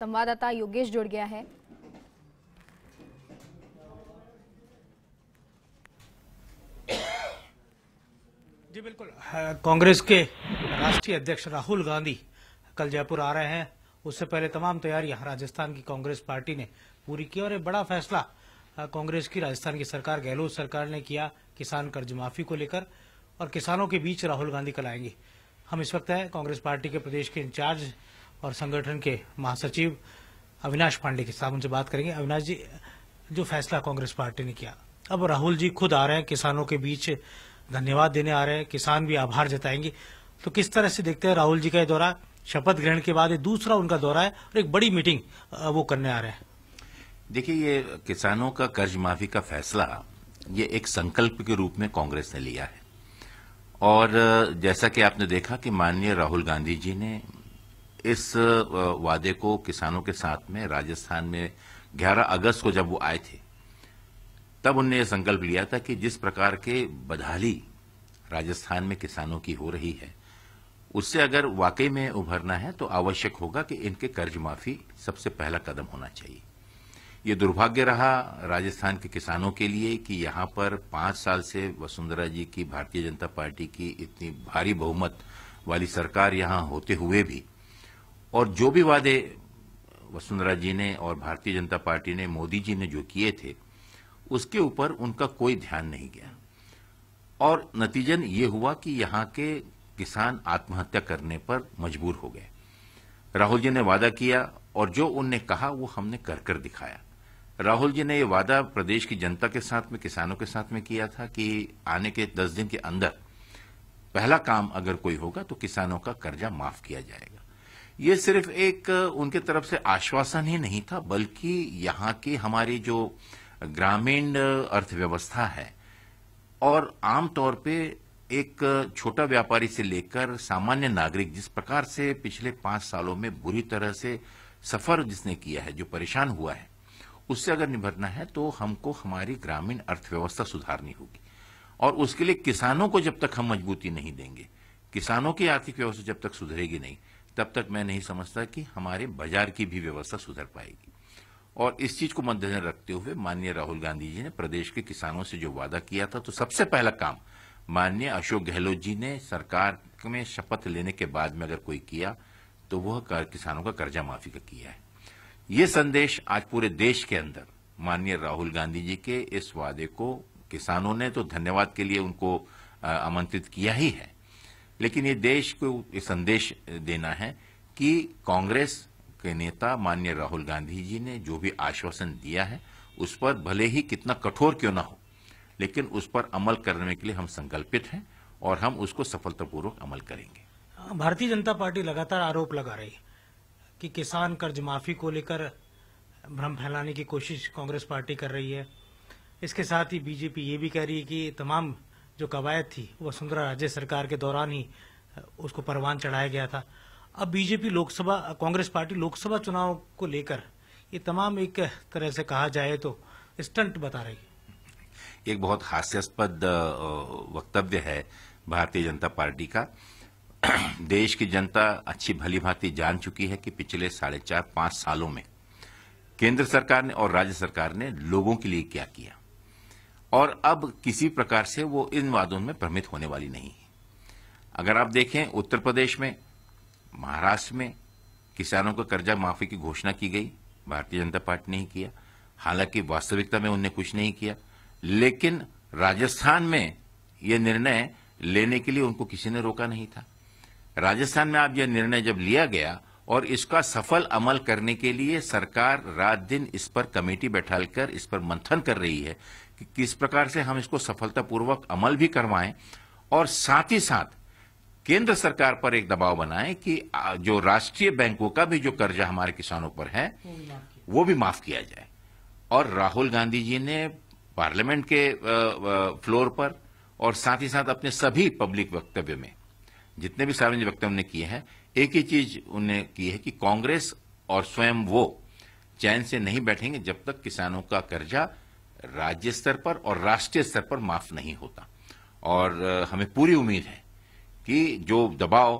संवाददाता योगेश जुड़ गया है। जी बिल्कुल, कांग्रेस के राष्ट्रीय अध्यक्ष राहुल गांधी कल जयपुर आ रहे हैं। उससे पहले तमाम तैयारियां राजस्थान की कांग्रेस पार्टी ने पूरी की और एक बड़ा फैसला कांग्रेस की राजस्थान की सरकार गहलोत सरकार ने किया किसान कर्ज माफी को लेकर, और किसानों के बीच राहुल गांधी कल आएंगे। हम इस वक्त हैं कांग्रेस पार्टी के प्रदेश के इंचार्ज और संगठन के महासचिव अविनाश पांडे के साथ, उनसे बात करेंगे। अविनाश जी, जो फैसला कांग्रेस पार्टी ने किया, अब राहुल जी खुद आ रहे हैं किसानों के बीच, धन्यवाद देने आ रहे हैं, किसान भी आभार जताएंगे, तो किस तरह से देखते हैं राहुल जी का ये दौरा? शपथ ग्रहण के बाद ये दूसरा उनका दौरा है और एक बड़ी मीटिंग वो करने आ रहे हैं। देखिए, ये किसानों का कर्ज माफी का फैसला ये एक संकल्प के रूप में कांग्रेस ने लिया है, और जैसा कि आपने देखा कि माननीय राहुल गांधी जी ने इस वादे को किसानों के साथ में राजस्थान में 11 अगस्त को जब वो आए थे, तब उनने ये संकल्प लिया था कि जिस प्रकार के बदहाली राजस्थान में किसानों की हो रही है, उससे अगर वाकई में उभरना है तो आवश्यक होगा कि इनके कर्ज माफी सबसे पहला कदम होना चाहिए। ये दुर्भाग्य रहा राजस्थान के किसानों के लिए कि यहां पर 5 साल से वसुंधरा जी की भारतीय जनता पार्टी की इतनी भारी बहुमत वाली सरकार यहां होते हुए भी, और जो भी वादे वसुंधरा जी ने और भारतीय जनता पार्टी ने, मोदी जी ने जो किए थे, उसके ऊपर उनका कोई ध्यान नहीं गया, और नतीजन ये हुआ कि यहां के किसान आत्महत्या करने पर मजबूर हो गए। राहुल जी ने वादा किया और जो उनने कहा वो हमने कर कर दिखाया। राहुल जी ने ये वादा प्रदेश की जनता के साथ में, किसानों के साथ में किया था कि आने के 10 दिन के अंदर पहला काम अगर कोई होगा तो किसानों का कर्जा माफ किया जाएगा। ये सिर्फ एक उनके तरफ से आश्वासन ही नहीं था, बल्कि यहां की हमारी जो ग्रामीण अर्थव्यवस्था है और आमतौर पे एक छोटा व्यापारी से लेकर सामान्य नागरिक जिस प्रकार से पिछले 5 सालों में बुरी तरह से सफर जिसने किया है, जो परेशान हुआ है, उससे अगर निपटना है तो हमको हमारी ग्रामीण अर्थव्यवस्था सुधारनी होगी, और उसके लिए किसानों को जब तक हम मजबूती नहीं देंगे, किसानों की आर्थिक व्यवस्था जब तक सुधरेगी नहीं, तब तक मैं नहीं समझता कि हमारे बाजार की भी व्यवस्था सुधर पाएगी। और इस चीज को मद्देनजर रखते हुए माननीय राहुल गांधी जी ने प्रदेश के किसानों से जो वादा किया था, तो सबसे पहला काम माननीय अशोक गहलोत जी ने सरकार में शपथ लेने के बाद में अगर कोई किया तो वह किसानों का कर्जा माफी का किया है। ये संदेश आज पूरे देश के अंदर माननीय राहुल गांधी जी के इस वादे को किसानों ने तो धन्यवाद के लिए उनको आमंत्रित किया ही है, लेकिन ये देश को ये संदेश देना है कि कांग्रेस के नेता माननीय राहुल गांधी जी ने जो भी आश्वासन दिया है, उस पर भले ही कितना कठोर क्यों ना हो, लेकिन उस पर अमल करने के लिए हम संकल्पित हैं और हम उसको सफलतापूर्वक अमल करेंगे। भारतीय जनता पार्टी लगातार आरोप लगा रही है कि किसान कर्ज माफी को लेकर भ्रम फैलाने की कोशिश कांग्रेस पार्टी कर रही है। इसके साथ ही बीजेपी ये भी कह रही है कि तमाम जो कवायद थी वसुंधरा राज्य सरकार के दौरान ही उसको परवान चढ़ाया गया था। अब बीजेपी लोकसभा, कांग्रेस पार्टी लोकसभा चुनाव को लेकर ये तमाम एक तरह से कहा जाए तो स्टंट बता रही है। एक बहुत हास्यास्पद वक्तव्य है भारतीय जनता पार्टी का। देश की जनता अच्छी भली भांति जान चुकी है कि पिछले 4.5-5 सालों में केंद्र सरकार ने और राज्य सरकार ने लोगों के लिए क्या किया, और अब किसी प्रकार से वो इन वादों में भ्रमित होने वाली नहीं है। अगर आप देखें, उत्तर प्रदेश में, महाराष्ट्र में किसानों को कर्जा माफी की घोषणा की गई, भारतीय जनता पार्टी ने ही किया। हालांकि वास्तविकता में उन्होंने कुछ नहीं किया, लेकिन राजस्थान में यह निर्णय लेने के लिए उनको किसी ने रोका नहीं था। राजस्थान में अब यह निर्णय जब लिया गया और इसका सफल अमल करने के लिए सरकार रात दिन इस पर कमेटी बैठाकर इस पर मंथन कर रही है कि किस प्रकार से हम इसको सफलतापूर्वक अमल भी करवाएं, और साथ ही साथ केंद्र सरकार पर एक दबाव बनाएं कि जो राष्ट्रीय बैंकों का भी जो कर्जा हमारे किसानों पर है वो भी माफ किया जाए। और राहुल गांधी जी ने पार्लियामेंट के फ्लोर पर और साथ ही साथ अपने सभी पब्लिक वक्तव्य में, जितने भी सार्वजनिक वक्तव्य उन्होंने किए हैं, एक ही चीज उन्होंने की है कि कांग्रेस और स्वयं वो चैन से नहीं बैठेंगे जब तक किसानों का कर्जा राज्य स्तर पर और राष्ट्रीय स्तर पर माफ नहीं होता। और हमें पूरी उम्मीद है कि जो दबाव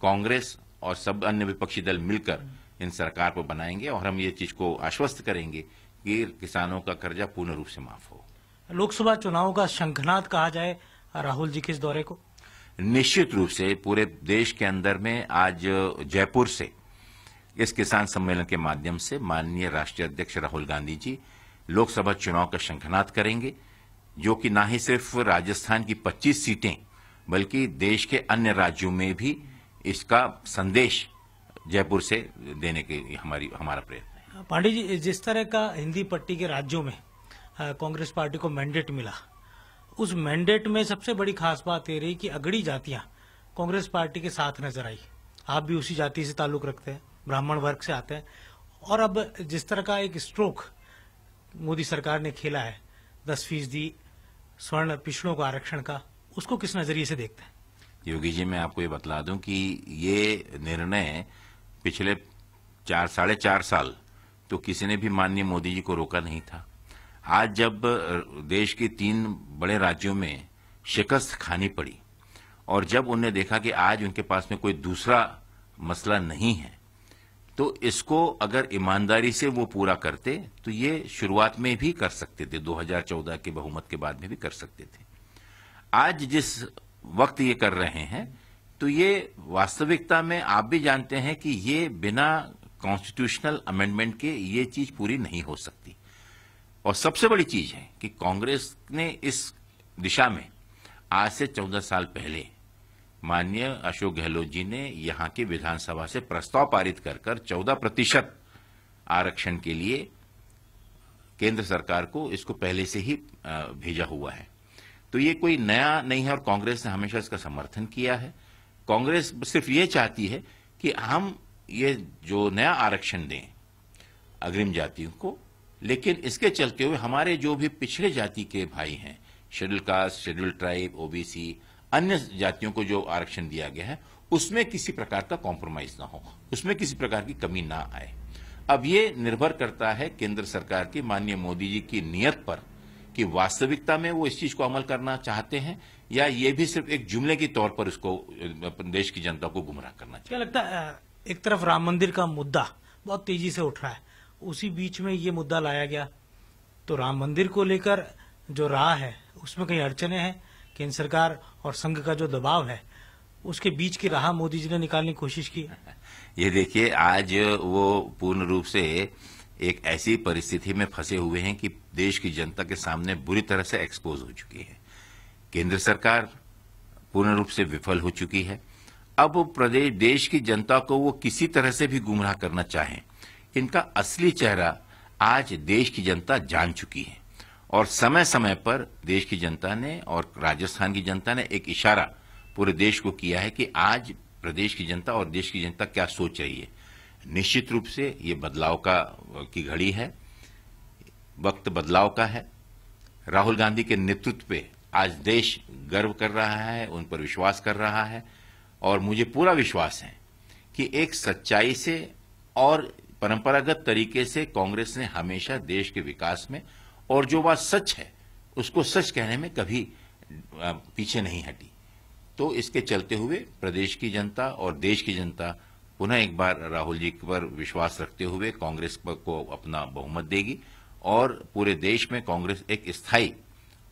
कांग्रेस और सब अन्य विपक्षी दल मिलकर इन सरकार पर बनाएंगे और हम ये चीज को आश्वस्त करेंगे कि किसानों का कर्जा पूर्ण रूप से माफ हो। लोकसभा चुनाव का शंखनाद कहा जाए राहुल जी के इस दौरे को? निश्चित रूप से पूरे देश के अंदर में आज जयपुर से इस किसान सम्मेलन के माध्यम से माननीय राष्ट्रीय अध्यक्ष राहुल गांधी जी लोकसभा चुनाव का शंखनाद करेंगे, जो कि ना ही सिर्फ राजस्थान की 25 सीटें बल्कि देश के अन्य राज्यों में भी इसका संदेश जयपुर से देने के हमारा प्रयत्न है। पांडे जी, जिस तरह का हिंदी पट्टी के राज्यों में कांग्रेस पार्टी को मैंडेट मिला, उस मैंडेट में सबसे बड़ी खास बात ये रही कि अगड़ी जातियां कांग्रेस पार्टी के साथ नजर आई। आप भी उसी जाति से ताल्लुक रखते हैं, ब्राह्मण वर्ग से आते हैं, और अब जिस तरह का एक स्ट्रोक मोदी सरकार ने खेला है 10% स्वर्ण पिछड़ों को आरक्षण का, उसको किस नजरिए से देखते हैं? योगी जी, मैं आपको ये बतला दूं कि ये निर्णय पिछले 4-4.5 साल तो किसी ने भी माननीय मोदी जी को रोका नहीं था। आज जब देश के 3 बड़े राज्यों में शिकस्त खानी पड़ी और जब उन्हें देखा कि आज उनके पास में कोई दूसरा मसला नहीं है, तो इसको अगर ईमानदारी से वो पूरा करते तो ये शुरुआत में भी कर सकते थे, 2014 के बहुमत के बाद में भी कर सकते थे। आज जिस वक्त ये कर रहे हैं तो ये वास्तविकता में आप भी जानते हैं कि ये बिना कॉन्स्टिट्यूशनल अमेंडमेंट के ये चीज पूरी नहीं हो सकती। और सबसे बड़ी चीज है कि कांग्रेस ने इस दिशा में आज से 14 साल पहले माननीय अशोक गहलोत जी ने यहां की विधानसभा से प्रस्ताव पारित कर 14% आरक्षण के लिए केंद्र सरकार को इसको पहले से ही भेजा हुआ है। तो ये कोई नया नहीं है और कांग्रेस ने हमेशा इसका समर्थन किया है। कांग्रेस सिर्फ ये चाहती है कि हम ये जो नया आरक्षण दें अग्रिम जातियों को, लेकिन इसके चलते हुए हमारे जो भी पिछड़े जाति के भाई हैं, schedule caste, schedule tribe, OBC, अन्य जातियों को जो आरक्षण दिया गया है उसमें किसी प्रकार का कॉम्प्रोमाइज ना हो, उसमें किसी प्रकार की कमी ना आए। अब ये निर्भर करता है केंद्र सरकार की, माननीय मोदी जी की नीयत पर कि वास्तविकता में वो इस चीज को अमल करना चाहते हैं या ये भी सिर्फ एक जुमले के तौर पर उसको देश की जनता को गुमराह करना चाहिए। क्या लगता है, एक तरफ राम मंदिर का मुद्दा बहुत तेजी से उठ रहा है, उसी बीच में ये मुद्दा लाया गया, तो राम मंदिर को लेकर जो राह है उसमें कई अड़चने हैं, केंद्र सरकार और संघ का जो दबाव है उसके बीच की राह मोदी जी ने निकालने की कोशिश की। ये देखिए, आज वो पूर्ण रूप से एक ऐसी परिस्थिति में फंसे हुए हैं कि देश की जनता के सामने बुरी तरह से एक्सपोज हो चुकी है। केंद्र सरकार पूर्ण रूप से विफल हो चुकी है। अब वो प्रदेश देश की जनता को वो किसी तरह से भी गुमराह करना चाहें, इनका असली चेहरा आज देश की जनता जान चुकी है। और समय समय पर देश की जनता ने और राजस्थान की जनता ने एक इशारा पूरे देश को किया है कि आज प्रदेश की जनता और देश की जनता क्या सोच रही है। निश्चित रूप से ये बदलाव की घड़ी है, वक्त बदलाव का है। राहुल गांधी के नेतृत्व पे आज देश गर्व कर रहा है, उन पर विश्वास कर रहा है और मुझे पूरा विश्वास है कि एक सच्चाई से और परंपरागत तरीके से कांग्रेस ने हमेशा देश के विकास में और जो बात सच है उसको सच कहने में कभी पीछे नहीं हटी। तो इसके चलते हुए प्रदेश की जनता और देश की जनता पुनः एक बार राहुल जी पर विश्वास रखते हुए कांग्रेस को अपना बहुमत देगी और पूरे देश में कांग्रेस एक स्थायी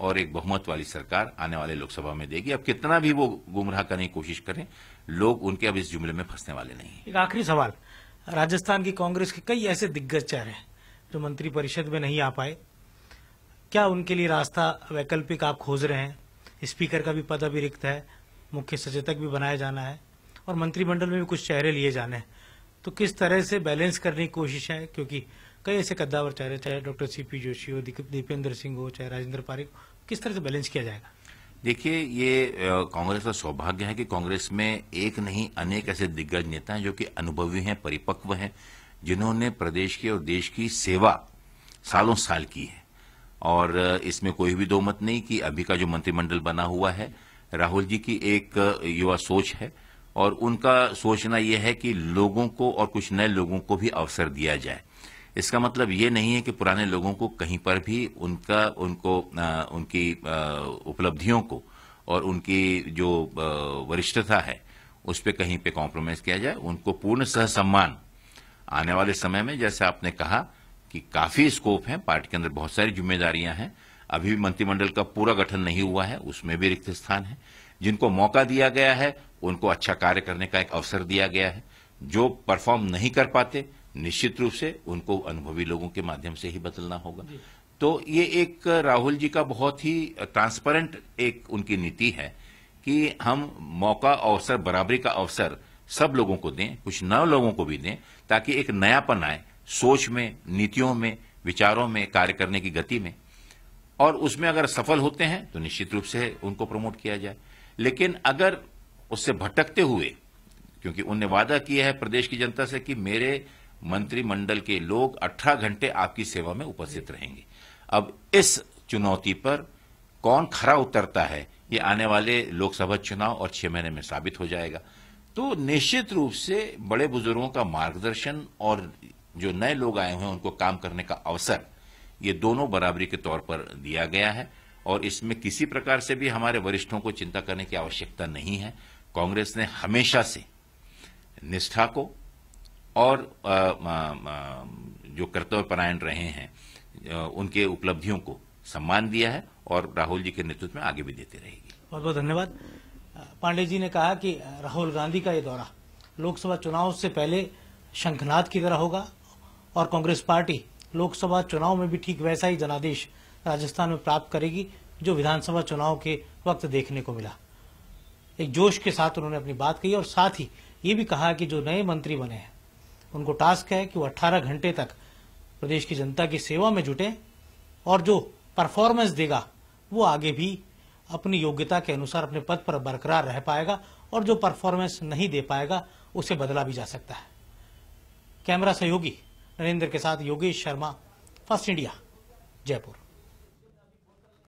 और एक बहुमत वाली सरकार आने वाले लोकसभा में देगी। अब कितना भी वो गुमराह करने की कोशिश करें, लोग उनके अब इस जुमले में फंसने वाले नहीं हैं। एक आखिरी सवाल, राजस्थान की कांग्रेस के कई ऐसे दिग्गज चेहरे हैं जो मंत्री परिषद में नहीं आ पाए, क्या उनके लिए रास्ता वैकल्पिक आप खोज रहे हैं? स्पीकर का भी पद अभी रिक्त है, मुख्य सचेतक भी बनाया जाना है और मंत्रिमंडल में भी कुछ चेहरे लिए जाने हैं, तो किस तरह से बैलेंस करने की कोशिश है? क्योंकि कई ऐसे कद्दावर चेहरे, चाहे डॉक्टर सीपी जोशी हो, दीपेंद्र सिंह हो, चाहे राजेंद्र पारिक, किस तरह से बैलेंस किया जाएगा? देखिए, ये कांग्रेस का सौभाग्य है कि कांग्रेस में एक नहीं अनेक ऐसे दिग्गज नेता हैं जो कि अनुभवी हैं, परिपक्व हैं, जिन्होंने प्रदेश की और देश की सेवा सालों साल की है। और इसमें कोई भी दो मत नहीं कि अभी का जो मंत्रिमंडल बना हुआ है, राहुल जी की एक युवा सोच है और उनका सोचना यह है कि लोगों को और कुछ नए लोगों को भी अवसर दिया जाए। इसका मतलब ये नहीं है कि पुराने लोगों को कहीं पर भी उनकी उपलब्धियों को और उनकी जो वरिष्ठता है उस पर कहीं पे कॉम्प्रोमाइज किया जाए। उनको पूर्ण सहसम्मान आने वाले समय में जैसे आपने कहा कि काफी स्कोप है, पार्टी के अंदर बहुत सारी जिम्मेदारियां हैं, अभी भी मंत्रिमंडल का पूरा गठन नहीं हुआ है, उसमें भी रिक्त स्थान है। जिनको मौका दिया गया है उनको अच्छा कार्य करने का एक अवसर दिया गया है। जो परफॉर्म नहीं कर पाते निश्चित रूप से उनको अनुभवी लोगों के माध्यम से ही बदलना होगा। तो ये एक राहुल जी का बहुत ही ट्रांसपेरेंट एक उनकी नीति है कि हम मौका, अवसर, बराबरी का अवसर सब लोगों को दें, कुछ नए लोगों को भी दें, ताकि एक नयापन आए सोच में, नीतियों में, विचारों में, कार्य करने की गति में। और उसमें अगर सफल होते हैं तो निश्चित रूप से उनको प्रमोट किया जाए। लेकिन अगर उससे भटकते हुए, क्योंकि उनने वादा किया है प्रदेश की जनता से कि मेरे मंत्रिमंडल के लोग 18 घंटे आपकी सेवा में उपस्थित रहेंगे। अब इस चुनौती पर कौन खरा उतरता है ये आने वाले लोकसभा चुनाव और 6 महीने में साबित हो जाएगा। तो निश्चित रूप से बड़े बुजुर्गों का मार्गदर्शन और जो नए लोग आए हुए हैं उनको काम करने का अवसर, ये दोनों बराबरी के तौर पर दिया गया है। और इसमें किसी प्रकार से भी हमारे वरिष्ठों को चिंता करने की आवश्यकता नहीं है। कांग्रेस ने हमेशा से निष्ठा को और जो कर्तव्यपरायण रहे हैं उनके उपलब्धियों को सम्मान दिया है और राहुल जी के नेतृत्व में आगे भी देती रहेगी। बहुत बहुत धन्यवाद। पांडे जी ने कहा कि राहुल गांधी का ये दौरा लोकसभा चुनाव से पहले शंखनाद की तरह होगा और कांग्रेस पार्टी लोकसभा चुनाव में भी ठीक वैसा ही जनादेश राजस्थान में प्राप्त करेगी जो विधानसभा चुनाव के वक्त देखने को मिला। एक जोश के साथ उन्होंने अपनी बात कही और साथ ही ये भी कहा कि जो नए मंत्री बने हैं उनको टास्क है कि वो 18 घंटे तक प्रदेश की जनता की सेवा में जुटे और जो परफॉर्मेंस देगा वो आगे भी अपनी योग्यता के अनुसार अपने पद पर बरकरार रह पाएगा और जो परफॉर्मेंस नहीं दे पाएगा उसे बदला भी जा सकता है। कैमरा सहयोगी नरेंद्र के साथ योगेश शर्मा, फर्स्ट इंडिया, जयपुर।